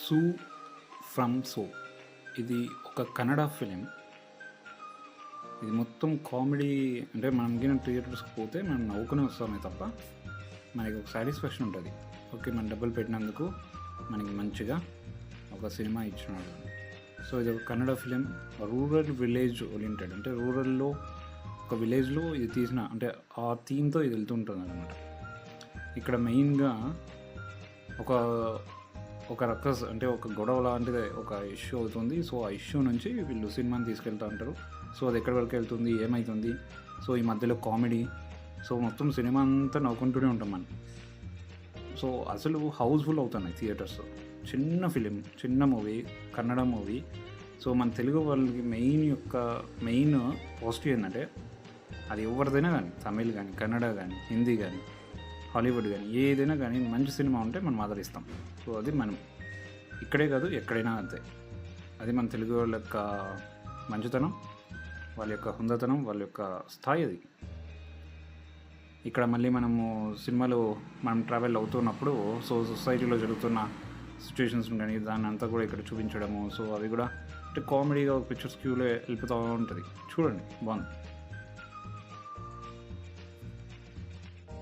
సూ from so ఇది ఒక కన్నడ ఫిలిం. ఇది మొత్తం కామెడీ. అంటే మనం గిన థియేటర్స్కి పోతే మనం నవ్వుకునే వస్తామే తప్ప మనకి ఒక సాటిస్ఫాక్షన్ ఉంటుంది. ఓకే, మనం డబ్బులు పెట్టినందుకు మనకి మంచిగా ఒక సినిమా ఇచ్చినాడు. సో ఇది ఒక Kannada film, rural village oriented. అంటే రూరల్లో ఒక విలేజ్లో ఇది తీసిన, అంటే ఆ థీమ్తో ఇది వెళ్తుంటుంది అనమాట. ఇక్కడ మెయిన్గా ఒక ఒక రక్కస్, అంటే ఒక గొడవ లాంటిది ఒక ఇష్యూ అవుతుంది. సో ఆ ఇష్యూ నుంచి వీళ్ళు సినిమాని తీసుకెళ్తూ ఉంటారు. సో అది ఎక్కడి వరకు వెళ్తుంది, ఏమవుతుంది, సో ఈ మధ్యలో కామెడీ. సో మొత్తం సినిమా అంతా నవ్వుకుంటూనే ఉంటాం మనం. సో అసలు హౌస్ఫుల్ అవుతున్నాయి థియేటర్స్. చిన్న ఫిలిం, చిన్న మూవీ, కన్నడ మూవీ. సో మన తెలుగు వాళ్ళకి మెయిన్ పాజిటివ్ ఏంటంటే, అది ఎవరిదైనా కానీ, తమిళ్ కానీ, కన్నడ కానీ, హిందీ కానీ, హాలీవుడ్ కానీ, ఏదైనా కానీ మంచి సినిమా ఉంటే మనం ఆదరిస్తాం. సో అది మనం ఇక్కడే కాదు ఎక్కడైనా అంతే. అది మన తెలుగు వాళ్ళ యొక్క మంచితనం, వాళ్ళ యొక్క హుందతనం, వాళ్ళ యొక్క స్థాయి అది. ఇక్కడ మళ్ళీ మనము సినిమాలో మనం ట్రావెల్ అవుతున్నప్పుడు సో సొసైటీలో జరుగుతున్న సిచ్యువేషన్స్ కానీ దాన్ని అంతా కూడా ఇక్కడ చూపించడము. సో అవి కూడా అంటే కామెడీగా ఒక పిక్చర్స్ క్యూలో వెళ్ళిపోతూ ఉంటుంది. చూడండి, బాగుంది.